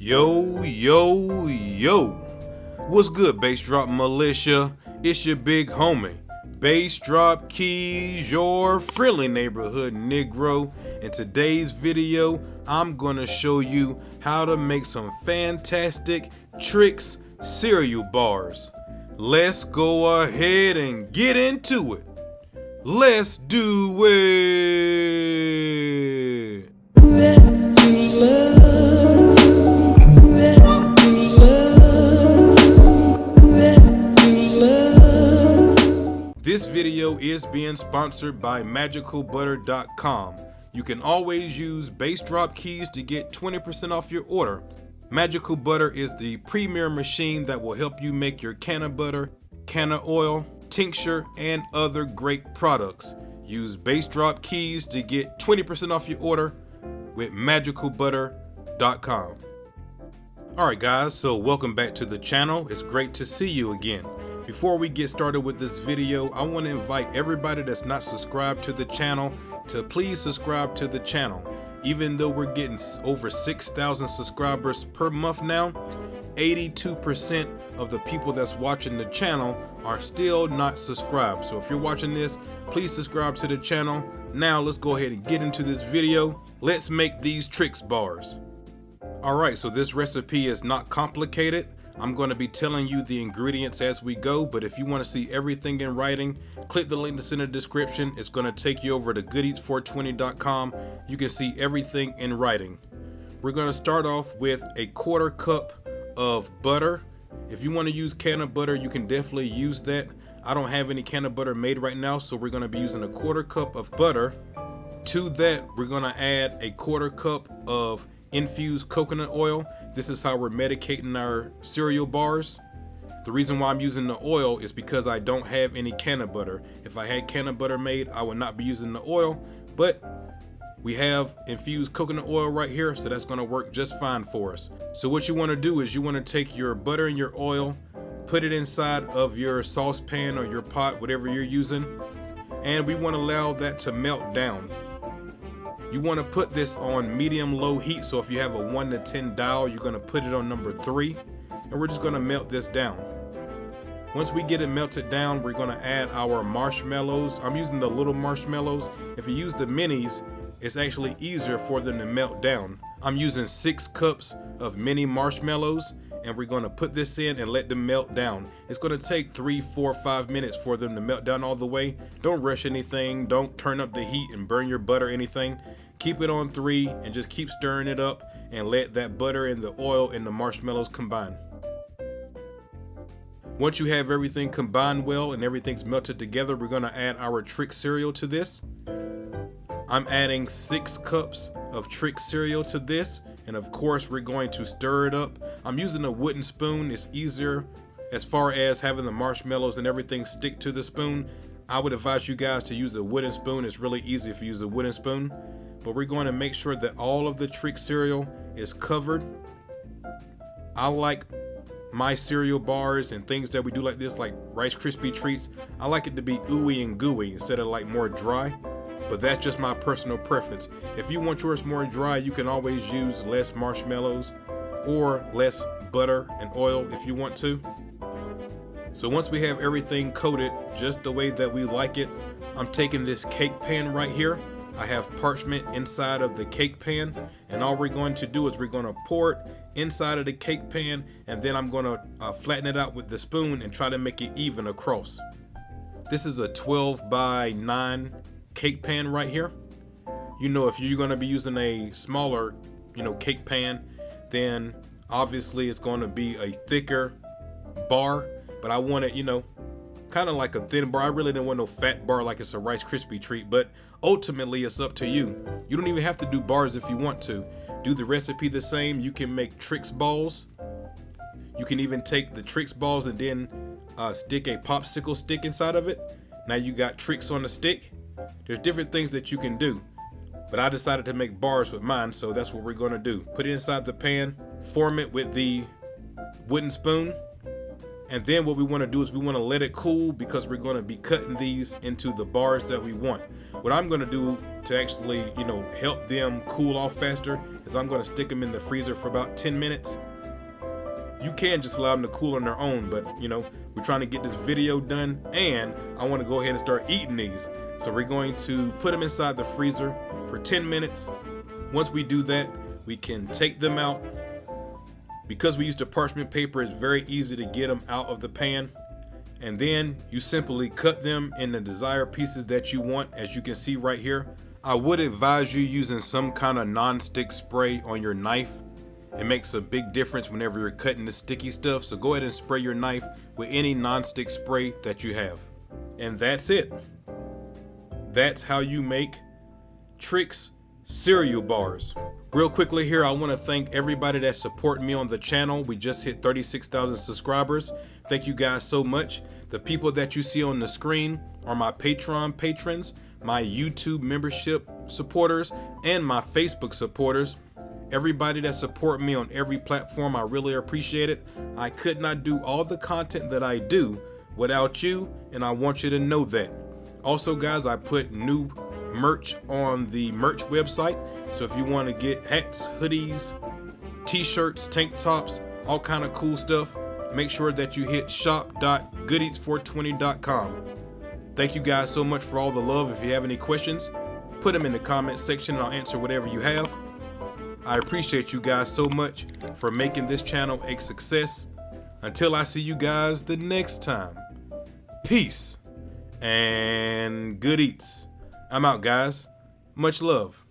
Yo, yo, yo. What's good, Bass Drop Militia? It's your big homie, Bass Drop Keys, your friendly neighborhood Negro. In today's video, I'm gonna show you how to make some fantastic Trix cereal bars. Let's go ahead and get into it. Let's do it. This video is being sponsored by magicalbutter.com. You can always use Bass Drop Keys to get 20% off your order. Magical Butter is the premier machine that will help you make your can of butter, can of oil, tincture, and other great products. Use Bass Drop Keys to get 20% off your order with magicalbutter.com. Alright guys, so welcome back to the channel. It's great to see you again. Before we get started with this video, I want to invite everybody that's not subscribed to the channel to please subscribe to the channel. Even though we're getting over 6,000 subscribers per month now, 82% of the people that's watching the channel are still not subscribed. So if you're watching this, please subscribe to the channel. Now let's go ahead and get into this video. Let's make these Trix bars. Alright, so this recipe is not complicated. I'm going to be telling you the ingredients as we go, but if you want to see everything in writing, click the link that's in the description. It's going to take you over to goodeats420.com. You can see everything in writing. We're going to start off with a 1/4 cup of butter. If you want to use can of butter, you can definitely use that. I don't have any can of butter made right now, so we're going to be using a 1/4 cup of butter. To that, we're going to add a 1/4 cup of infused coconut oil. This is how we're medicating our cereal bars. The reason why I'm using the oil is because I don't have any can of butter. If I had can of butter made, I would not be using the oil, but we have infused coconut oil right here, so that's going to work just fine for us. So what you want to do is you want to take your butter and your oil, put it inside of your saucepan or your pot, whatever you're using, and we want to allow that to melt down. You want to put this on medium-low heat, so if you have a 1 to 10 dial, you're going to put it on number 3, and we're just going to melt this down. Once we get it melted down, we're going to add our marshmallows. I'm using the little marshmallows. If you use the minis, it's actually easier for them to melt down. I'm using 6 cups of mini marshmallows, and we're going to put this in and let them melt down. It's going to take 3, 4, 5 minutes for them to melt down all the way. Don't rush anything. Don't turn up the heat and burn your butter or anything. Keep it on 3 and just keep stirring it up and let that butter and the oil and the marshmallows combine. Once you have everything combined well and everything's melted together, we're going to add our Trix cereal to this. I'm adding 6 cups of Trix cereal to this, and of course we're going to stir it up. I'm using a wooden spoon. It's easier as far as having the marshmallows and everything stick to the spoon. I would advise you guys to use a wooden spoon. It's really easy if you use a wooden spoon. But we're going to make sure that all of the Trix cereal is covered. I like my cereal bars and things that we do like this, like Rice Krispie treats, I like it to be ooey and gooey instead of like more dry. But that's just my personal preference. If you want yours more dry, you can always use less marshmallows or less butter and oil if you want to. So once we have everything coated just the way that we like it, I'm taking this cake pan right here. I have parchment inside of the cake pan, and all we're going to do is we're going to pour it inside of the cake pan, and then I'm going to flatten it out with the spoon and try to make it even across. This is a 12 by 9 cake pan right here. You know, if you're going to be using a smaller, cake pan, then obviously it's going to be a thicker bar, but I want it, kind of like a thin bar. I really didn't want no fat bar like it's a Rice Krispie treat, but ultimately it's up to you. You don't even have to do bars if you want to. Do the recipe the same. You can make Trix balls. You can even take the Trix balls and then stick a popsicle stick inside of it. Now you got Trix on the stick. There's different things that you can do, but I decided to make bars with mine, so that's what we're going to do. Put it inside the pan, form it with the wooden spoon, and then what we want to do is we want to let it cool because we're going to be cutting these into the bars that we want. What I'm going to do to actually, help them cool off faster is because I'm going to stick them in the freezer for about 10 minutes. You can just allow them to cool on their own, but you know, we're trying to get this video done and I want to go ahead and start eating these. So we're going to put them inside the freezer for 10 minutes. Once we do that, we can take them out. Because we used a parchment paper, it's very easy to get them out of the pan. And then you simply cut them in the desired pieces that you want, as you can see right here. I would advise you using some kind of non-stick spray on your knife. It makes a big difference whenever you're cutting the sticky stuff. So go ahead and spray your knife with any non-stick spray that you have. And that's it. That's how you make Trix cereal bars. Real quickly here, I want to thank everybody that's supporting me on the channel. We just hit 36,000 subscribers. Thank you guys so much. The people that you see on the screen are my Patreon patrons, my YouTube membership supporters, and my Facebook supporters. Everybody that support me on every platform, I really appreciate it. I could not do all the content that I do without you, and I want you to know that. Also guys, I put new merch on the merch website. So if you want to get hats, hoodies, t-shirts, tank tops, all kind of cool stuff, make sure that you hit shop.goodeats420.com. Thank you guys so much for all the love. If you have any questions, put them in the comment section and I'll answer whatever you have. I appreciate you guys so much for making this channel a success. Until I see you guys the next time, peace and good eats. I'm out, guys. Much love.